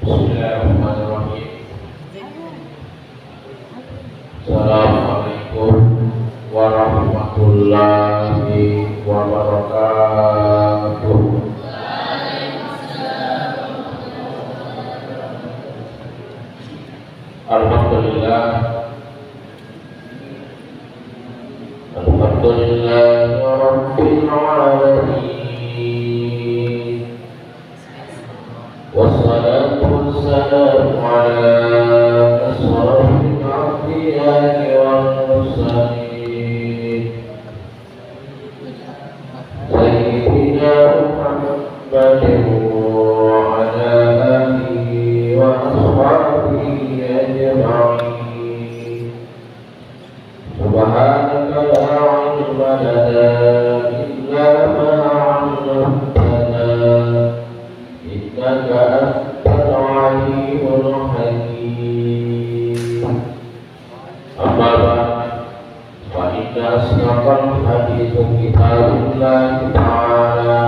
Bismillahirrahmanirrahim. Assalamualaikum warahmatullahi wabarakatuh. Alhamdulillah. Alhamdulillah Rabbil alamin. Wassalatu wassalamu ala asrafil anbiya'i wal mursalin Sayyidina Muhammadin wa ala alihi wa ashabihi ajma'in. Subhanaka la ilma lana illa ma 'allamtana innaka antal alimul hakim. Amma ba'd, fa inna asdaqal haditsi kitabullah ta'ala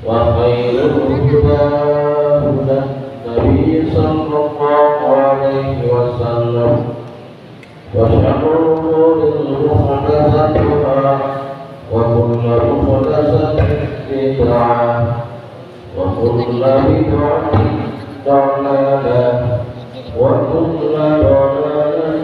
wa khairul huda hudan nabiy sallallahu alaihi wasallam wa syarrul umuri muhdatsatuha wa kullu muhdatsatin bid'ah wa kullu bid'atin dalalah wa kullu dalalatin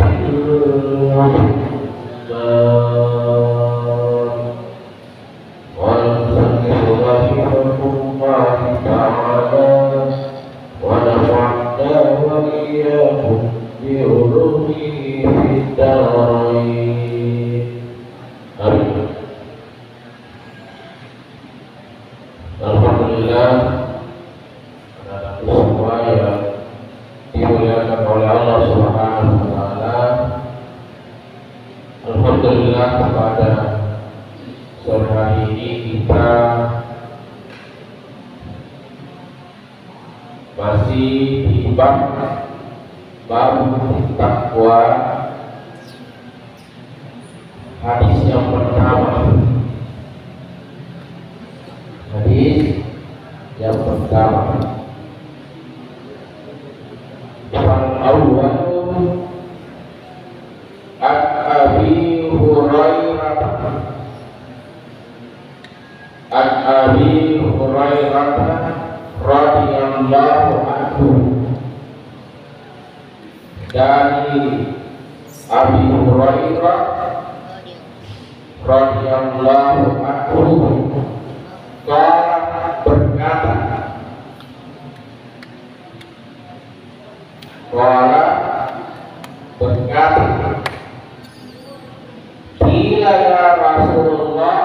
Alhamdulillah, semua yang dimuliakan oleh Allah Subhanahu wa taala. Alhamdulillah, pada sore hari ini kita masih di bab takwa, hadis yang pertama. Hadis yang pertama, al-awwal Abi Hurairah radhiyallahu anhu. Dari Abi Hurairah radhiyallahu anhu berkata, Qila ya Rasulullah,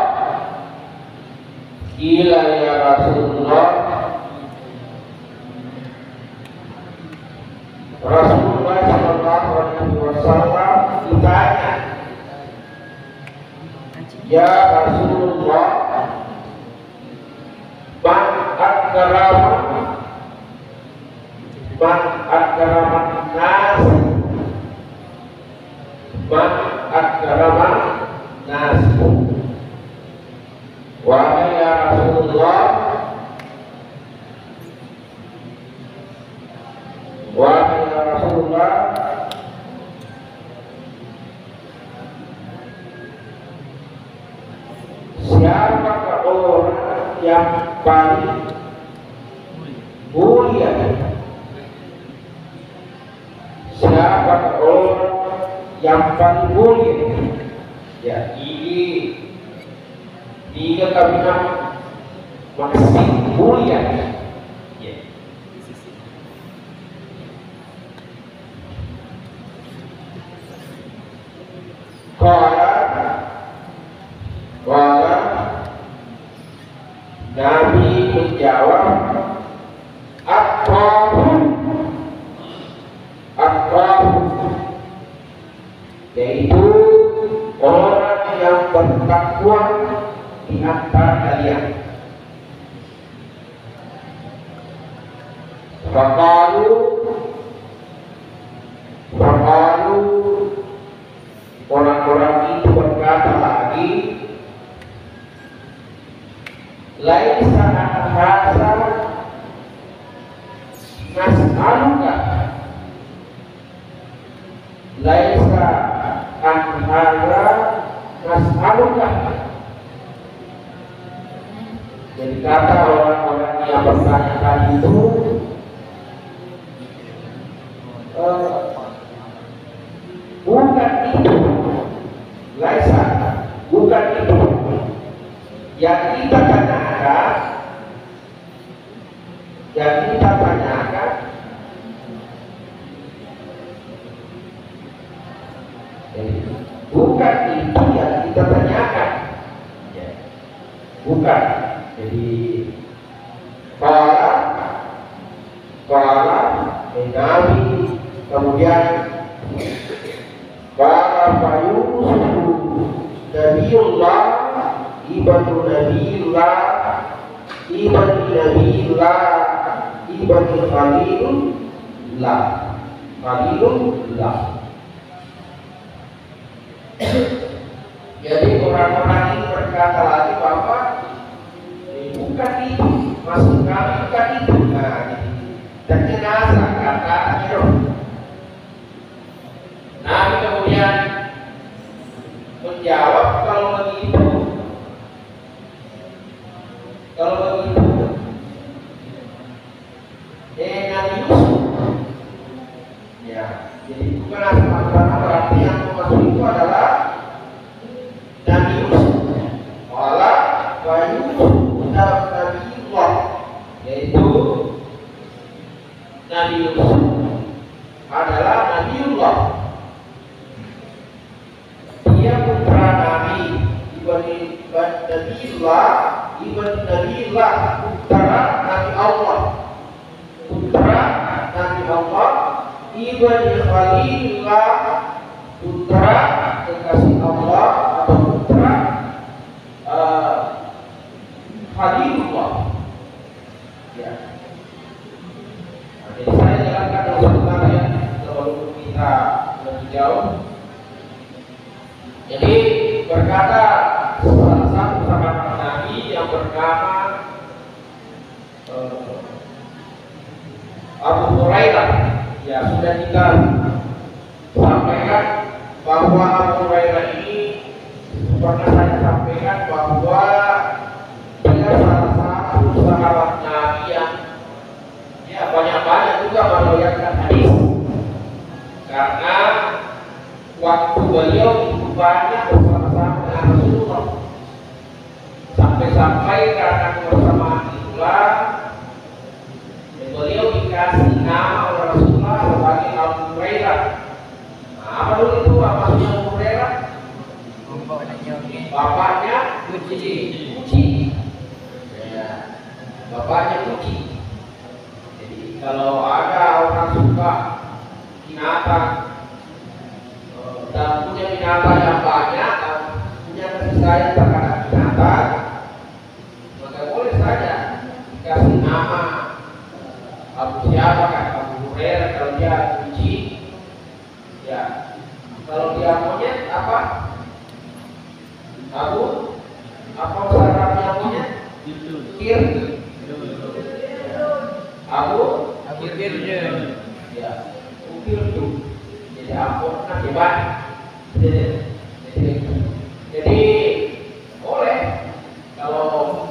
Rasulullah sallallahu alaihi wasallam ditanya, ya Rasulullah, man akraman nas. Wahai ya Rasulullah, siapakah orang yang paling mulia? Siapakah orang yang paling mulia? Ya, ini tiga kalimat maksud mulia. Ya. Qala Nabi menjawab, yaitu orang yang bertakwa di antara kalian. Faqalu orang-orang itu berkata lagi, laisa hadza nas'aluka laisa an hadza nas'aluka. Jadi kata orang-orang yang bertanya tadi itu bukan itu, laisa, bukan itu yang kita tanyakan, jadi, bukan itu yang kita tanyakan, ya. Bukan. Jadi Nabi kemudian Nabiullah ibnu Nabiullah ibnu Khalilullah. Jadi orang-orang ini berkata lagi bahwa bukan itu, maksud kami bukan itu. Nah, dan jenazah kata Amirul. Nabi kemudian menjawab, kalau begitu Nabi Yusuf, ya, jadi bukan asal-asalan, berarti yang maksud itu adalah Nabi Yusuf. Wala wa Yusuf Nabiullah, yaitu Nabi Yusuf adalah Nabiullah. Dia putra Nabi ibn Nabiullah, putra Nabi Allah, ibn Khalilullah, putra kekasih Allah atau putra Khalilullah. Ya. Nah, jadi saya jelaskan dulu sebentar ya, sebelum kita lebih jauh. Jadi berkata salah satu sahabat Nabi yang bernama Abu Hurairah, ya sudah kita sampaikan bahwa Abu Hurairah ini pernah saya sampaikan bahwa dia salah satu sahabat Nabi yang ya banyak juga meriwayatkan hadis, karena waktu beliau itu banyak bersama-sama dengan Rasulullah, sampai karena kebersamaan itulah beliau dikasih nama oleh Rasulullah sebagai Abu Hurairah. Nah, apa dulu itu maksudnya Abu Hurairah? Bapaknya Kuci. Ya, bapaknya Kuci. Jadi kalau ada orang suka binatang dan punya binatang yang banyak, punya kasih sayang terhadap binatang, maka boleh saja dikasih nama Abu siapa kan? Abu Hurairah kalau dia Kuci. Ya, kalau dia monyet apa? Abu apa sarafnya monyet? Kir. Abu Kirnya. Ya, ukir itu. Jadi ampun nanti banyak. Jadi boleh kalau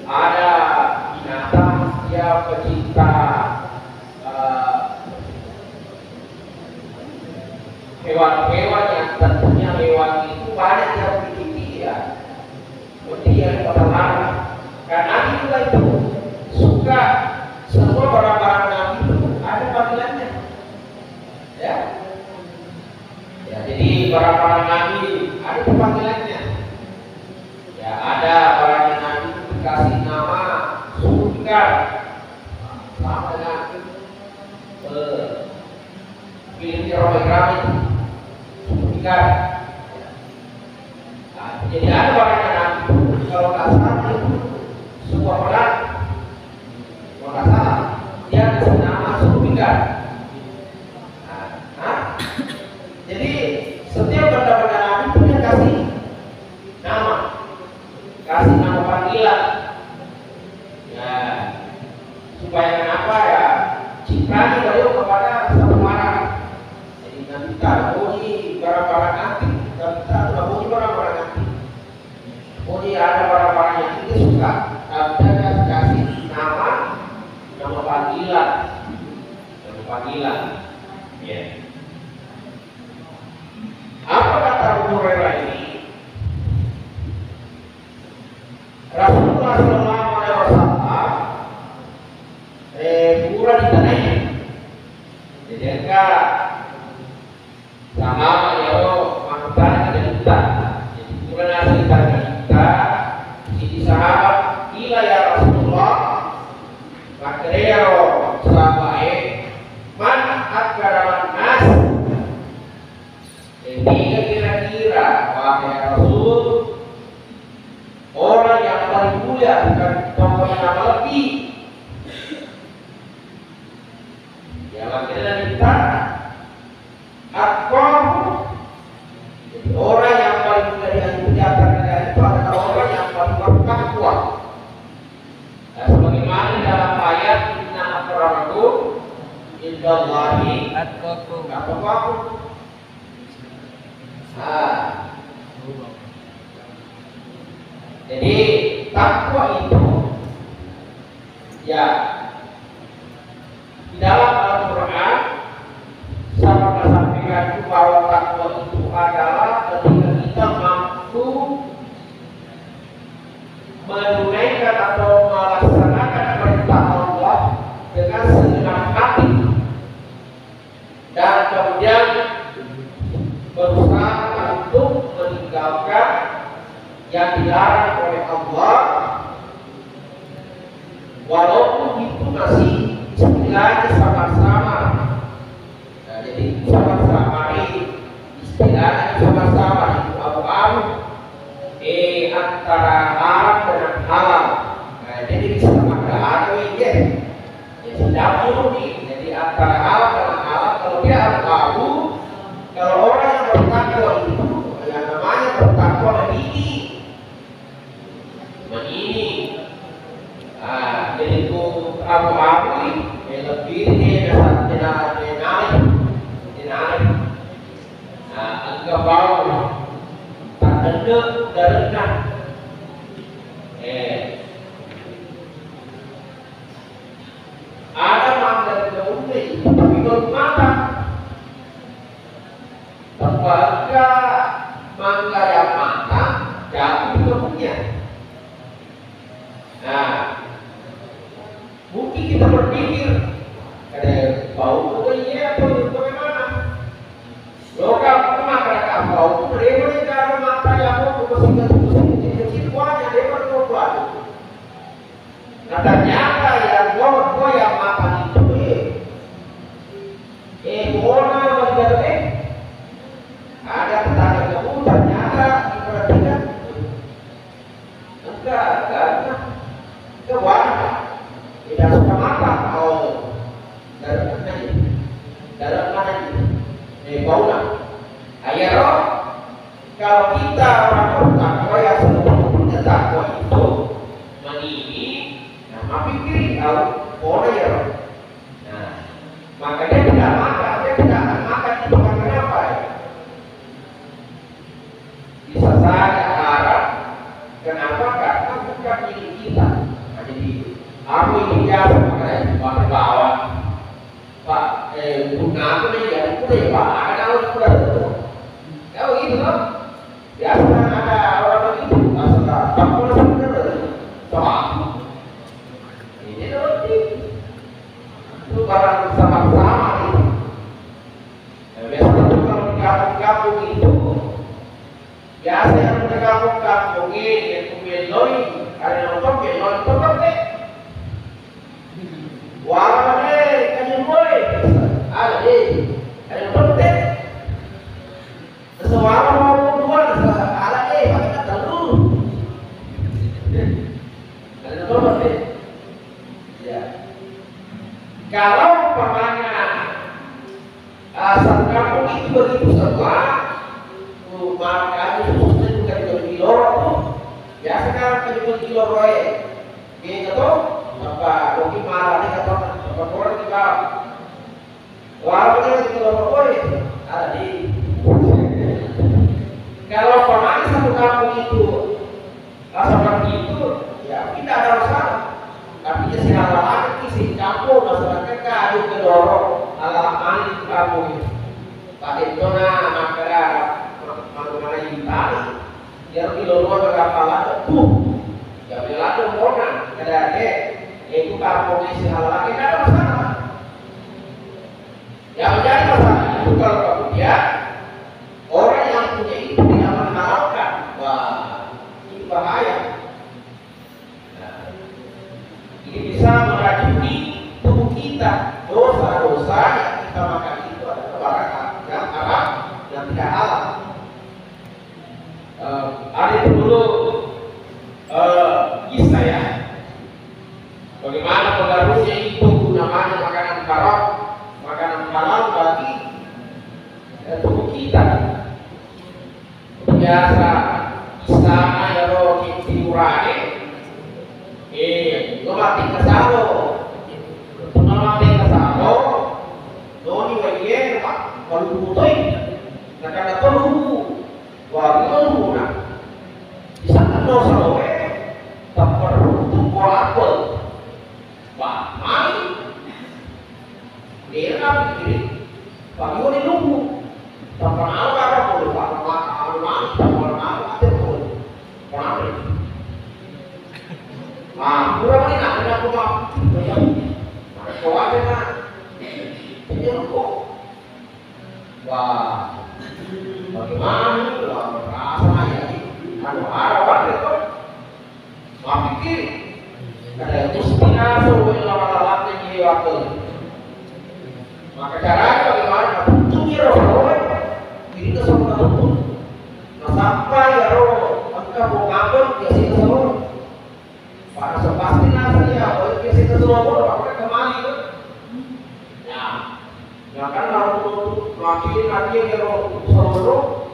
ada binatang dia pecinta hewan-hewan yang tentunya hewan itu banyak yang memiliki ya, seperti yang peternakan. Karena itulah itu suka semua barang-barang Nabi itu ada panggilannya, ya. Ya, jadi barang-barang Nabi ada panggilannya. Ya, ada barang Nabi itu dikasih nama Sulfikar, sama dengan filmnya Robert Ramit, Sulfikar. Nah, jadi ada barangnya Nabi kalau nggak salah itu sebuah orang, kalau nggak salah dia kasih nama Sulfikar. Jadi setiap benda-benda Nabi itu dia kasih nama panggilan, ya supaya kenapa ya citra Oh dia ada orang-orang yang itu suka kasih nama panggilan. Ya. Apa kata Abu Hurairah ini? Rasulullah Sallallahu Alaihi Wasallam kurang ditanya. Jadi enggak sama ya manusia kita. Jadi kurang asli kita. Jadi sahabat gila ya Rasulullah. Maka dia sahabat man akbaraman nas. Jadi kira-kira wahai Rasul, orang yang paling mulia bukan tokoh yang nama lebih. Yang akhirnya kita akor. Jadi orang yang paling mulia yang diajarkan itu adalah orang yang paling bertakwa. Sebagaimana dalam ayat inna akramakum indallahi atqakum. Jadi takwa itu ya di dalam Al-Quran sama sampaikan bahwa takwa itu adalah ketika kita mampu menunaikan atau melaksanakan perintah Allah dengan segenap hati dan kemudian berusaha untuk meninggalkan yang dilarang oleh Allah, walaupun itu masih istilahnya sama-sama. Nah, jadi sama-sama ini istilahnya sama-sama itu abu-abu antara haram dengan halal. Nah, jadi bisa ada anu ini ya tidak murni. Jadi antara halal dengan halal kalau dia abu-abu. Kalau orang yang bertakwa itu yang namanya bertakwa ini. Jadi itu abu-abu yang lebih tidak agak bau tak rendah dan rendah. Ada mangga keumri tapi belum matang. Apakah mangga yang matang jatuh di kebunnya? Nah, mungkin kita berpikir ada bau iya atau bagaimana? Lokal masyarakat bau mereka kalau mata yang mau kecil banyak dia berubah. Nah ternyata yang gua yang makan itu gua ada tetangga kamu ternyata diperhatikan enggak kewarna tidak suka makan. Dalam mana ini baulah ayah kalau kita orang bertakwa yang seluruhnya takwa itu menini nama pikir orang ya. Nah makanya tidak makan, dia tidak akan makan itu karena apa ya? Bisa saja harap kenapa? Karena bukan milik kita. Nah, jadi aku ini biasa pakai bawah Pak, guna aku nih ya, aku nih Pak, ada orang kuda itu, kau itu loh, biasa ada orang begitu, asal tak boleh sebenarnya, soal ini loh itu barang sama-sama itu. Biasa itu kalau di kampung-kampung itu, biasa yang di kampung-kampung ini, yang kumeloi, ada yang nonton meloi deh. Wah, kan boy, ada deh, ada penting. Sesuatu mau buat, ada deh, pakai kata lu. Ada penting. Ya. Kalau umpamanya asal kampung itu begitu semua, rumah kami khususnya bukan di lorong tuh, biasa kan di lorong gitu apa mungkin marah nih kata apa orang di bawah warungnya di lorong ada di kalau pemain satu kampung itu bahaya. Nah, ini bisa meracuni tubuh kita. Dosa-dosa yang kita makan itu adalah barang yang haram yang tidak halal. Ada dulu kisah ya, bagaimana pengaruhnya itu namanya makanan halal bagi tubuh kita. Biasa istana ya roh timurane mati kasalo mati kasalo doni wae pak kalau butuh nakana tolu wario na bisa no saloe tapar tupo apel ba mai dia pikir bagi orang nunggu tapar apa boleh pak kurang ini nak aku mau kau ada nak ini kok wah bagaimana rasa ya kalau ada itu mau pikir ada mustinah suruh lama-lama jadi waktu maka caranya bagaimana tujuh roh ini kesemua tuh nah sampai ya roh maka mau ngabur dia sih kesemua para sepasti nasi ya, kalau kita situ semua orang kemana itu? Ya kan kalau wakili nanti yang seluruh,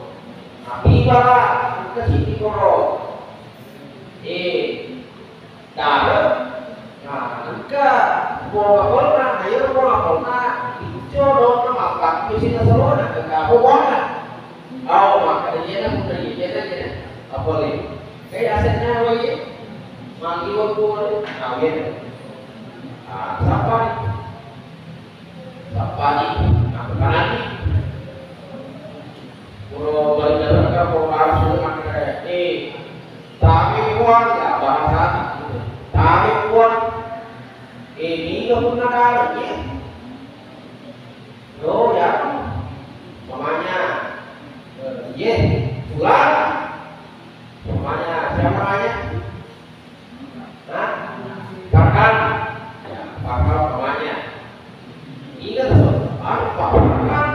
nabi bala ke sini koro, dalam, nah enggak, mau apa ayo mau apa hijau dong, apa di sini seluruh, enggak apa maka dia nak apa lagi? Kayak asetnya lagi. Mandi waktu kawin, siapa nih? Aku kanan nih. Kalau belajar kan kalau harus sudah makan kayak tapi kuat ya bahasa, tapi kuat ini nggak pernah dalamnya. Oh ya, mamanya, pulang, mamanya siapa namanya? Bahkan ya, bakal namanya ingat apa bahkan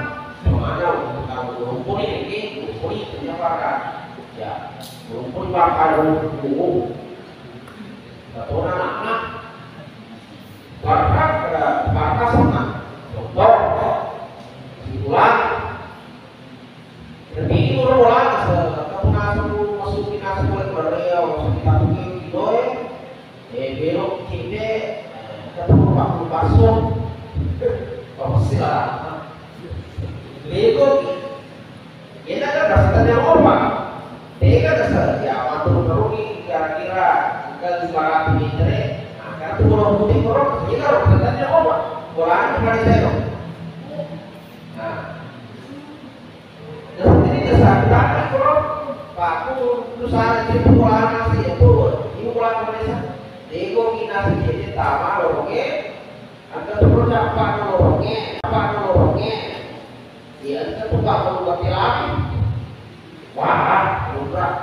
namanya rumpun ini penyebaran ya rumpun bakal rumpun atau anak-anak bahkan bakal sama contoh simpulan lebih ulang ketemu masukin nasi kulit berdaya masukin satu kilo belok kiri ketemu waktu basuh sila lego kita kan dasarnya apa mereka dasar ya waktu terungi kira-kira ke 500 meter nah karena itu kalau putih korok kita dasarnya apa bolaan kembali saya nah dan ini dasar tadi korok paku perusahaan itu bolaan nasi itu ini bolaan kembali saya lego kita sedikit tama lorongnya anda terus apa lorongnya dia anda tuh gak perlu buat lagi wah udah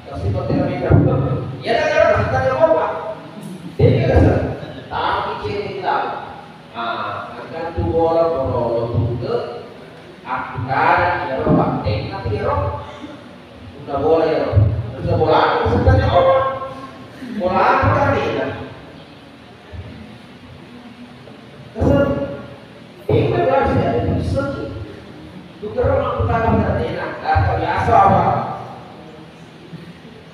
kasih material mereka ya ada kita apa dia kasar tapi cerita akan tuh orang ke akar ya pak nanti ya udah boleh udah boleh sebenarnya apa bola apa nih? Kesel, ini harus ada besar. Juga orang utara berarti nak, biasa apa?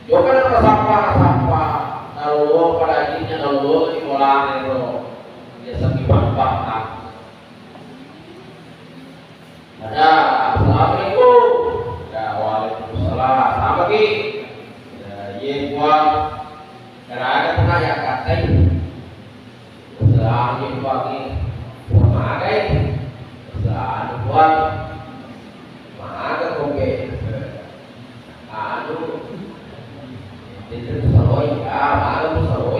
Jangan ada sampah. Kalau pada akhirnya kalau di bola itu biasa dimanfaatkan. Ada assalamualaikum. Ya waalaikumsalam. Sama ki. Ya buat karena ada pernah yang katain selalu pagi sama ada selalu buat mana kopi anu itu selalu ya malu selalu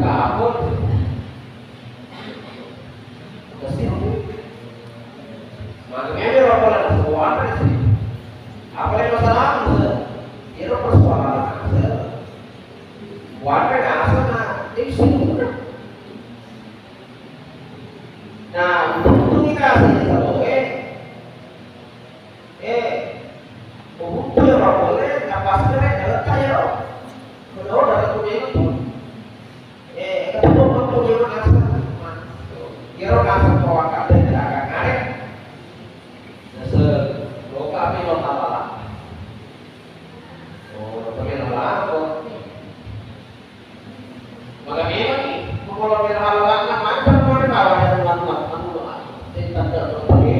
kabut kesini makanya dia laporan semua sih Ubuntu ya nggak boleh, nggak pasti kan jalan kaya loh. Kalau dari punya itu, ketemu waktu dia ngasih, dia orang ngasih kawan kata tidak akan ngaret. Nase loka apa lo kalah? Oh, tapi lah kok. Maka memang ni, kalau berhalangan macam mana kawan yang lakukan, tidak terjadi.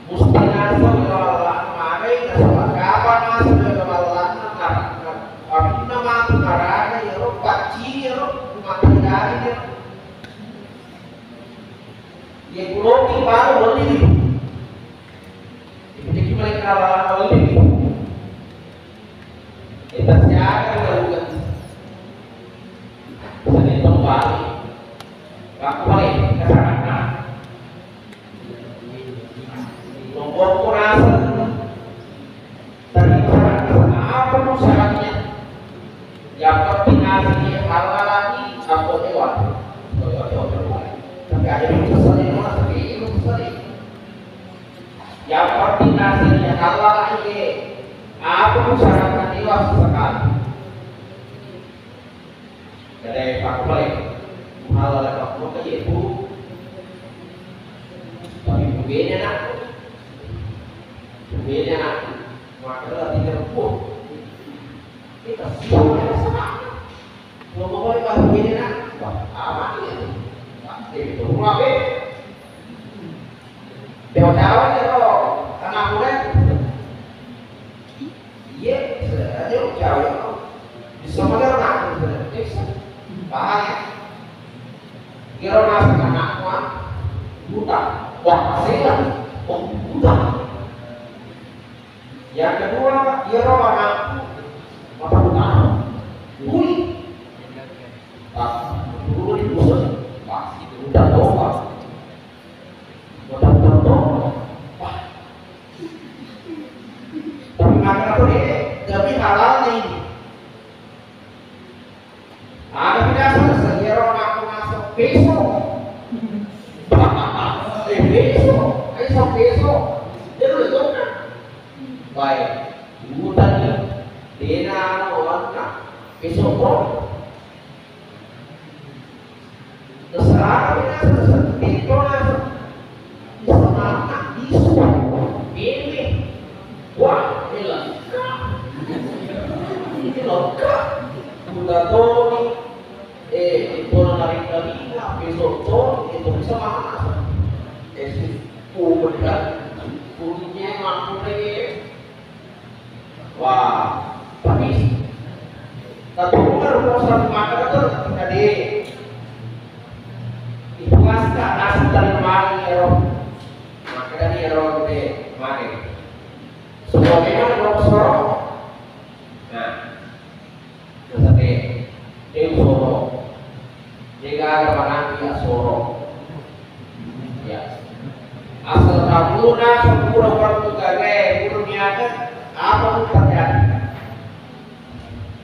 Musti nasa berhalangan, makai nasa kapan nasa berhalangan, kami nama tu naraga ya ro, baci ya ro, mata dari ya. Ye kuloki baru beli. Jadi mereka lawan beli. Kita siapa lakukan? Saya kembali. Aku balik ke sana. Nombor kurasa. Tadi apa pun syaratnya? Yang penting asli halal lagi sampai lewat. Tapi ada yang sesuai dengan itu sesuai. Yang penting asli halal lagi. Apa pun syaratnya lewat sekali. Jadi Pak Kepala halal Pak Kepala itu tapi begini nak maka tidak pun kita siapa sama ngomong oleh Pak begini nak apa ini itu rumah be dewa Jawa ya kalau anak muda iya aja Jawa bisa malah nak bahaya. Kira masuk anaknya buta, wah saya, buta. Yang kedua, kira anak mata buta, kulit. Dulu di pusat, itu udah doa, udah doa. Wah, tapi makan apa deh? Tapi halalnya ini. Ada biasa sekira aku masuk besok, besok, itu itu kan, baik, hutannya, dena orang kan, besok pun, terserah biasa, itu langsung, semangat isu, ini, wah, ini lengkap, udah tahu itu narik dari besok itu bisa mana? Benar, bunyinya mampu lagi. Wah, tapi tapi benar kalau satu makan itu tadi itu nggak nasi dari mana ya makan dari ya gede mana? Semuanya kalau sorok, nah, seperti itu sorok. Jika ada mana dia sorok, ya. Asal kabuna sepuluh waktu gage kurniakan apa pun terjadi.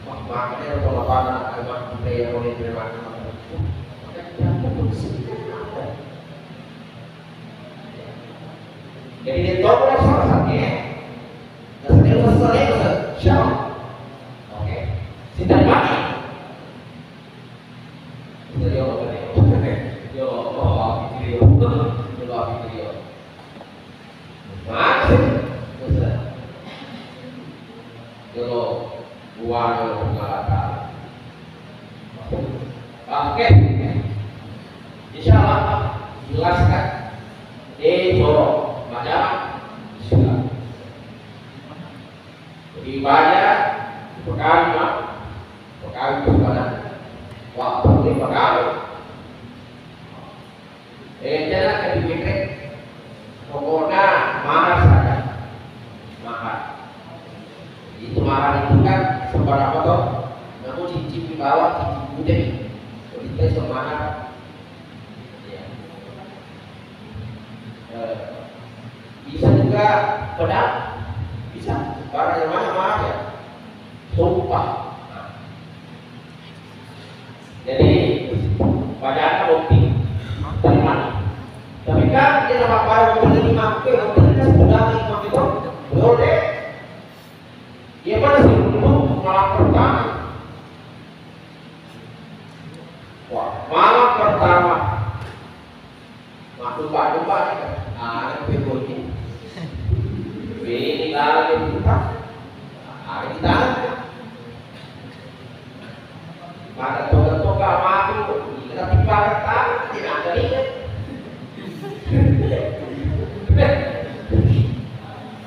Makanya kalau pada agama kita yang boleh terima jadi dia tahu lah salah satunya. Dan setiap selesai siapa? Oke, sidang mana? Oke, insya Allah jelaskan. Jorok macam Islam. Jadi banyak pekan kepada waktu ini pekan. Jangan dipikir pokoknya marah saja, marah. Itu marah itu kan seberapa toh? Namun cicip di bawah, cicip putih. Kita semangat, ya. Bisa juga pedang, bisa. Barang yang mana ya, sumpah. Nah. Jadi pada bukti dari mana? Tapi kan kita bapak baru menerima, sudah ikut itu boleh. Dia mana sih dulu malam pertama. Wah, malam pertama. Masuk lupa nih kan. Nah, itu begini. Ini lagi kita. Nah, kita. Maka toga mati, kita tiba kata tidak ada ini.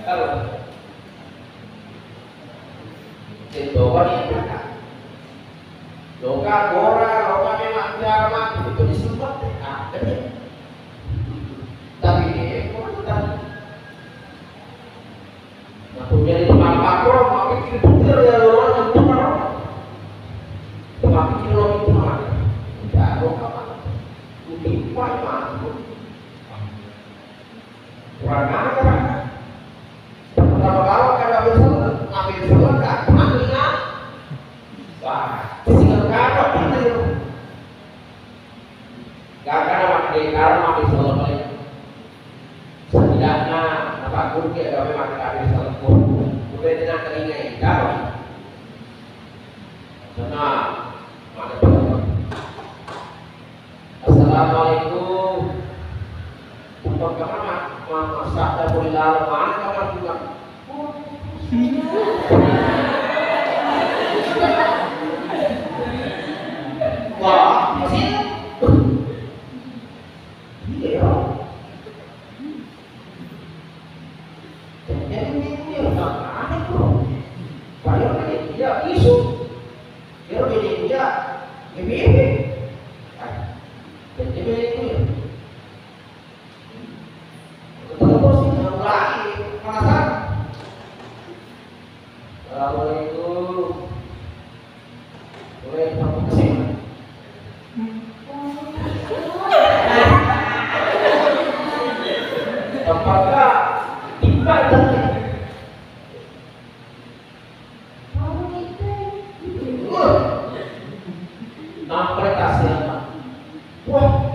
Kalau toga ini kan, toga gora, toga memang jarang itu disebut. Tapi ini kita, nah jadi apa kok mau pikir ya orang itu kan. Tetapi kalau itu mana? Tidak ada kapan. Lupa mana? Kurang ajar. Kalau kada bisa ambil surat tak pernah. Wah, tinggal kada itu. Kada makan kada ambil surat lagi. Setidaknya apa pun dia kalau memang ambil surat pun, boleh dengan telinga ini. Nah. Assalamualaikum. Bagaimana masak dan boleh lalu mana kamu juga? Wah, masih? Iya. Jadi ini apa itu? Bayar ini tidak isu. Dia ini tidak ini. Jadi itu ya. Terus yang lagi penasaran. Assalamualaikum. Boleh kamu kesini? Apakah tiba tadi? Interpretasi apa? Wah,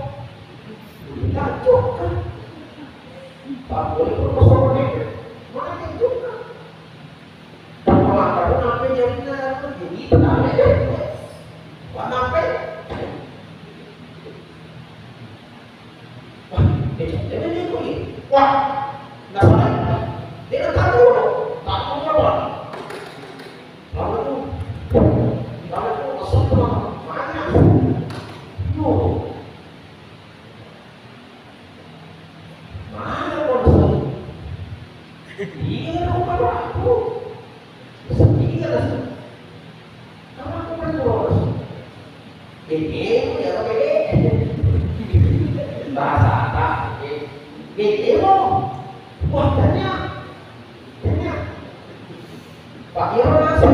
kacau kan? Tak boleh berkosong ini. Mana juga? Kalau sampai jadinya begini, tak sampai. Wah, jadi begini. Wah, nggak boleh. Dia tak boleh. Tak boleh. Lalu masuk ke mana? Mana konsol? Iya, aku. Iya, karena aku berdoa. Ini ya bahasa tak. Ini loh. Wah, banyak. Pak Irwan sih.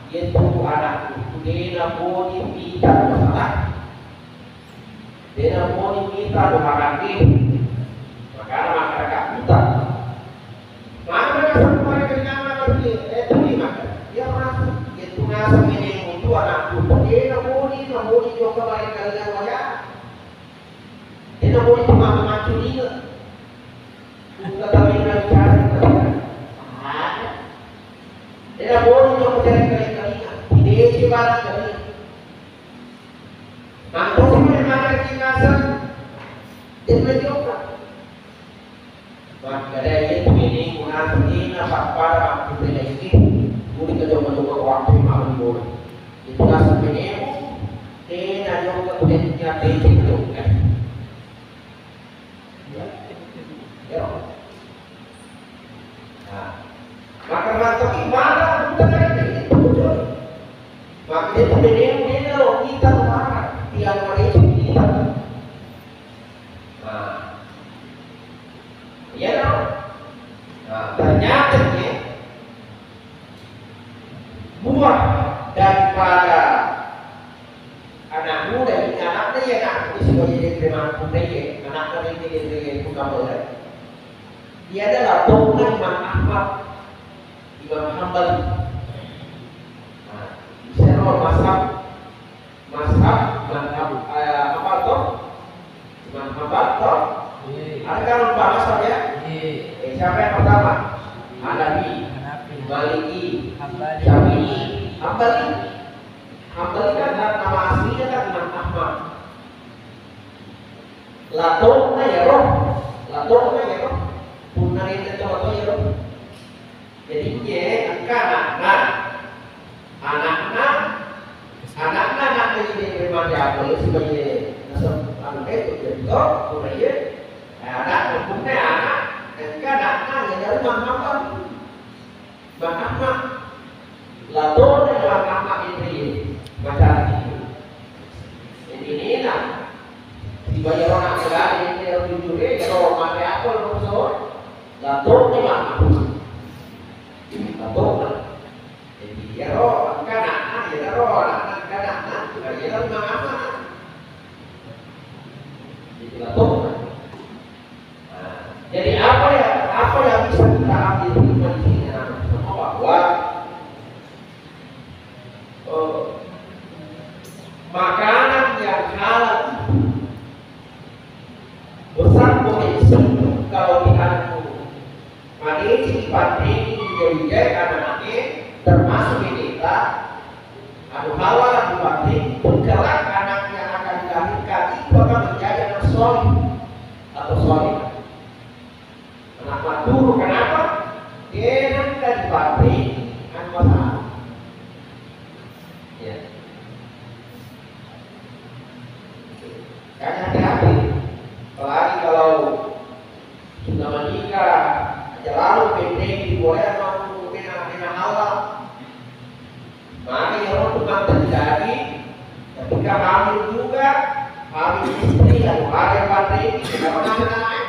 Itu anak itu dia mau diminta masalah, dia mau diminta doakan maka masyarakat kita. Maka sampai dengan itu di maka dia masuk itu masuk ini untuk anak itu dia mau juga balik ke dalam ya, dia mau macam ini, tetapi dia cari dia boleh juga cari kali-kalinya, dia juga kali. Nah, kalau memang kita dia berjumpa. Maka dari itu ini guna ini apa pada waktu ini, boleh kita coba waktu malam boleh. Itu asal ini, dia juga punya titik tu kan. Ya. Nah, maka masuk ibadah bukan lagi itu betul. Maka itu dia kita marah tiang mereka kita. Nah, ya dong. Nah, ternyata ni buah daripada anak muda ini anaknya yang anak itu sebagai terima budaya anaknya ini bukan boleh. Dia adalah Tuhan Imam Ahmad Imam Hambali. Nah, Syarul Mazhab apa tuh? Imam Hambali tuh? Ada kan lupa mazhab ya? Siapa yang pertama? Hanafi, Maliki, Syafi'i, Hambali. Hambali kan nama aslinya kan Imam Ahmad. Latungnya ya roh, punah itu contoh ya roh. Jadi dia anak ini memang diambil sebagai nasab itu jadi punah ya. Anak hukumnya anak yang dari Muhammad Latungnya Muhammad ini macam itu. Jadi ini lah. Dibayar orang segala ini yang jujur kalau pakai apa profesor Datuk ni mah Datuk jadi dia roh kanak dia roh kanak dia roh apa jadi Datuk. Jadi apa yang bisa kita ambil hikmah di sini bahwa makanan yang halal besar potensi kalau diadu manisi dipanding juga anak-anaknya termasuk kita adu halal dipanding berkelak anak yang akan dilahirkan itu akan menjadi anak solih atau solih anak matur. Kenapa? Dia nanti dipanding anak masalah ya kan hati-hati. Apalagi kalau sudah menikah, lalu pendek boleh mampu dengan halal. Maka yang orang terjadi ketika hamil juga, hamil istri yang ada pandai tidak pernah naik.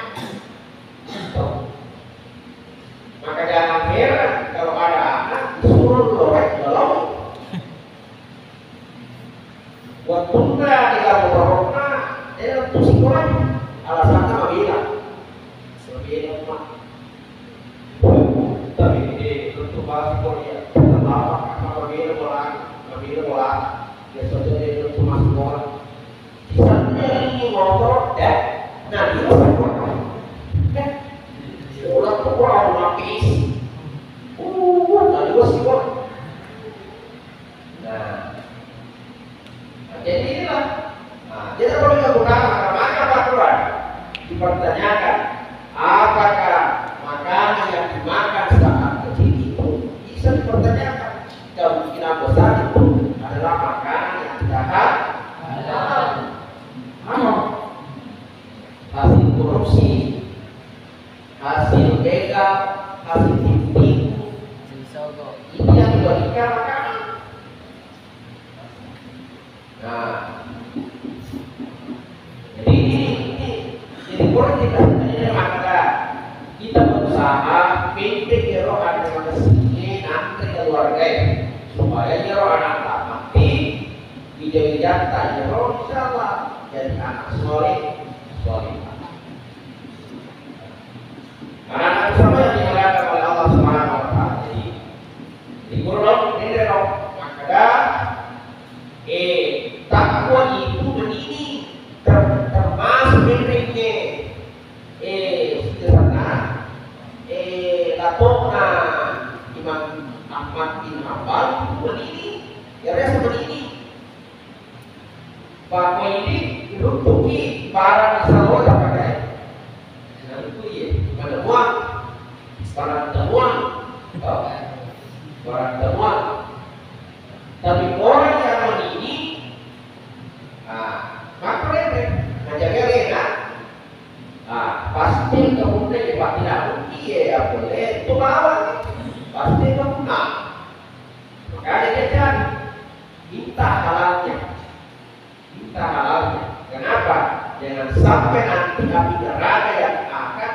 Maka jangan heran kalau ada anak disuruh lorek belum. Buat tunda di dalam corona, dia untuk sekolah. Alasannya bilang sebagai umat tapi ini tentu bahas Korea terlalu mabila bola dia saja dia tentu masuk bola di sana ini motor nah dia sekolah sekolah sekolah lapis nah dia sekolah nah jadi inilah dia tak boleh menggunakan peraturan dipertanyakan apakah makanan yang dimakan saat kecil itu bisa dipertanyakan. Kemungkinan besar itu adalah makanan yang tidak halal, hasil korupsi, hasil begal, hasil tipu, ini yang diberikan makanan. Nah, jadi boleh kita maka kita berusaha pindah roh ada pada sini nanti keluarga supaya dia wijaya ya Allah insyaallah jadi anak soleh. Anak sama yang dimuliakan oleh Allah Subhanahu wa taala. Jadi guru ini dong maka takwa itu begini termasuk bentuknya sederhana latokna Imam Ahmad bin Hanbal begini ya seperti ini bahwa ini dirutuki para nasawa pakai nah itu ya para temuan tapi orang yang begini maka mereka menjaga rena pasti kemudian tidak mungkin ya boleh itu lawan pasti kemudian makanya dia cari minta halalnya. Kenapa? Jangan sampai nanti api neraka yang akan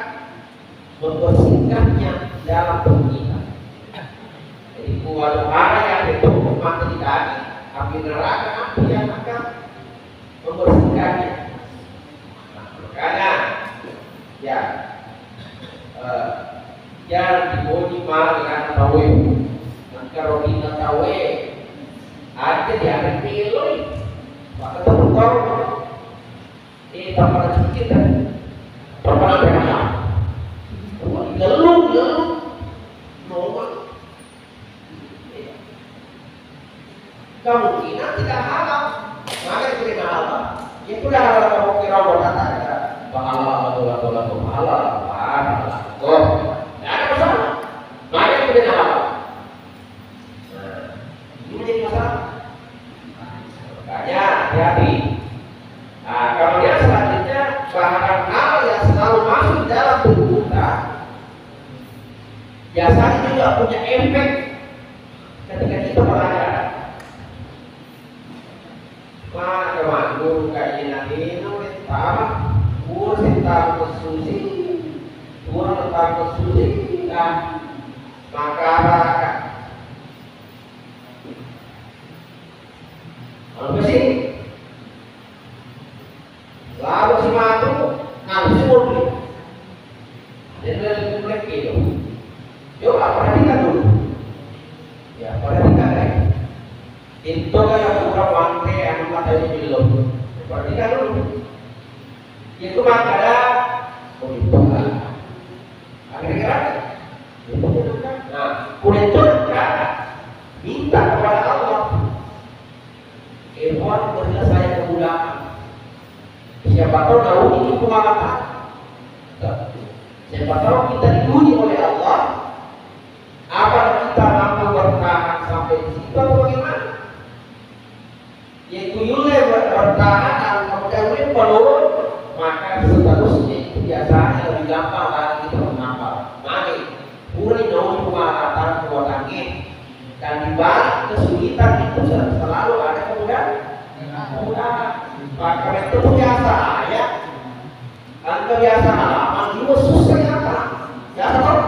membersihkannya dalam tubuh kita. Jadi walau ada yang ditutup mati di kaki, api neraka nanti yang akan membersihkannya. Makanya ya jangan dipuji malah dengan tawe. Kalau kita tawe ada di hari pilih maka terbuka tanpa sedikit dan tanpa berapa gelung normal kemungkinan tidak halal maka diterima halal ya sudah halal kamu kira berkata pahala tidak ada masalah maka diterima halal ini menjadi masalah. Makanya hati-hati. Kemudian selanjutnya bahan hal yang selalu masuk dalam tubuh kita biasanya juga punya efek ketika kita belajar. Mana guru kayak ini tamat, guru tentang kesusi, maka apa sih? Lalu si matu ngabur nih. Dan mulai gitu. Coba perhatikan dulu. Ya perhatikan deh. Itu kayak kurang wanti anu matanya belum. Perhatikan dulu. Itu makanya itu kan. Akhirnya itu kan. Nah, kulit itu kan minta kepada Allah. Ikhwan penyelesaian kemudahan. Siapa tahu ini pengalaman. Siapa tahu kita diuji oleh Allah. Apa kita mampu bertahan sampai di situ atau bagaimana? Yaitu yule bertahan dan kemudian menurun, maka seterusnya itu biasanya lebih gampang karena kita menghafal. Mari, mulai nauni pengalatan kewatannya dan dibalik kesulitan itu selalu ada kemudahan. Maka itu biasa ya. Kan kebiasaan lama juga susah ya kan. Ya kan?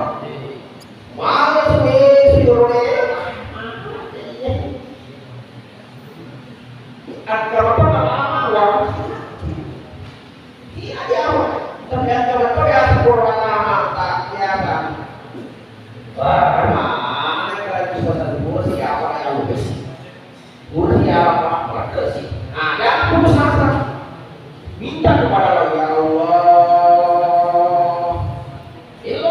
Mana sih kalau lama waktu iya dia terbiasa kurang lama tak biasa. Wah mana kalau bisa satu siapa yang lebih siapa sih? Nah, dan putus asa minta kepada Allah ya Allah itu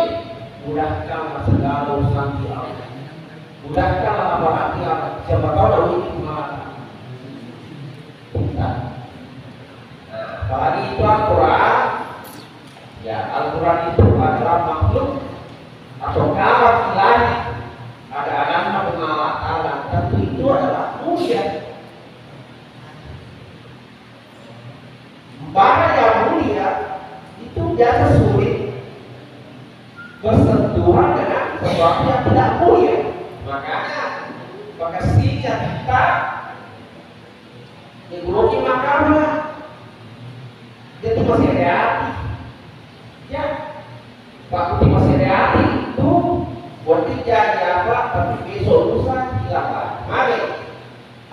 mudahkan segala urusan kita mudahkanlah apa hati siapa tahu dari ini kemana kita apalagi itu Al-Quran ya Al-Quran itu adalah makhluk atau kawan lain ada agama pengalatan dan tentu itu adalah mulia. Barang yang mulia itu biasa sulit bersentuhan dengan sesuatu yang tidak mulia. Makanya mestinya kita digunakan makamnya jadi masih ada hati ya Pak Kuti masih ada hati itu buat jadi apa tapi besok lusa hilangkan. Mari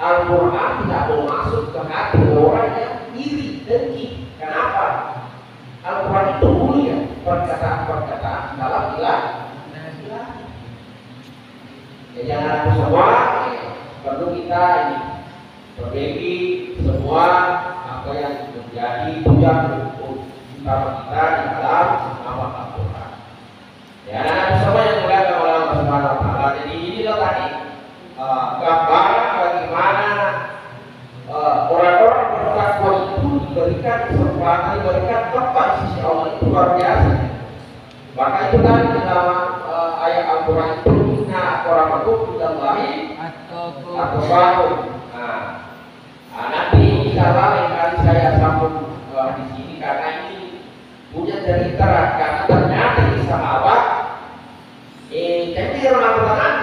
Al-Quran tidak mau masuk perkataan dalam ilah. Jadi anak semua perlu kita ini perbaiki semua apa yang menjadi tujuan utama kita di dalam amal Al-Quran. Ya, anak semua yang dimuliakan oleh Allah Subhanahu Wa Taala. Jadi inilah tadi gambaran bagaimana orang-orang bertakwa itu diberikan kesempatan, diberikan tempat di sisi Allah itu luar biasa. Maka itu tadi dalam ayat Al-Quran itu inna akramakum indallahi atqakum. Nanti insyaallah lain kali saya sambung di sini karena ini punya cerita karena ternyata di sahabat jadi orang Quran.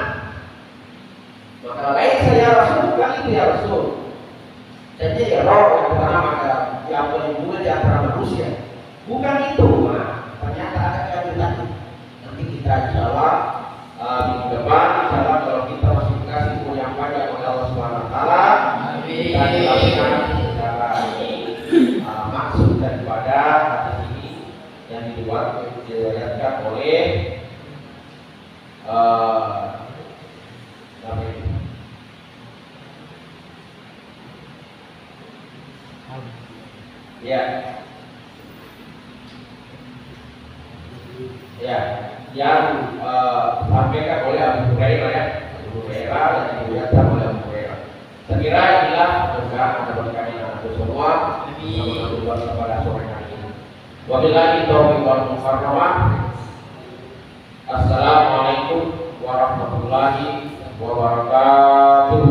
Maka lain saya Rasul bukan itu ya Rasul. Jadi ya roh yang pertama maka yang paling mulia di antara manusia. Bukan itu, ternyata ada kelanjutan. Nanti kita insyaallah minggu depan insyaallah kalau kita masih dikasih umur yang panjang oleh Allah Subhanahu Wa Taala, kita jelaskan secara ini maksud daripada hadis ini yang diriwayatkan oleh yang disampaikan oleh Abu Hurairah ya, Abu Hurairah dan diriwayatkan oleh Abu Hurairah. Saya kira inilah mudah-mudahan ada berkaitan dengan itu semua sama kepada sore hari ini. Wabillahi taufiq wal mukarramah. Assalamualaikum warahmatullahi wabarakatuh.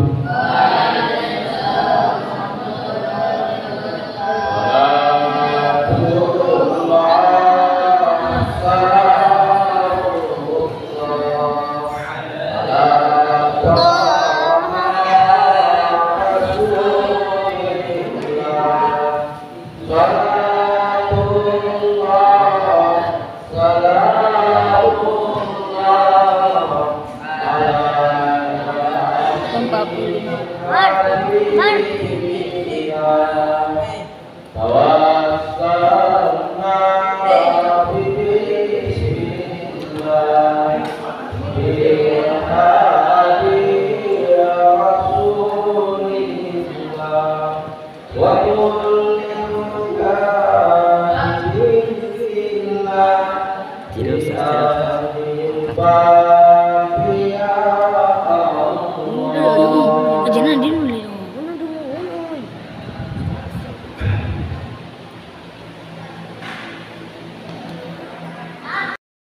Jangan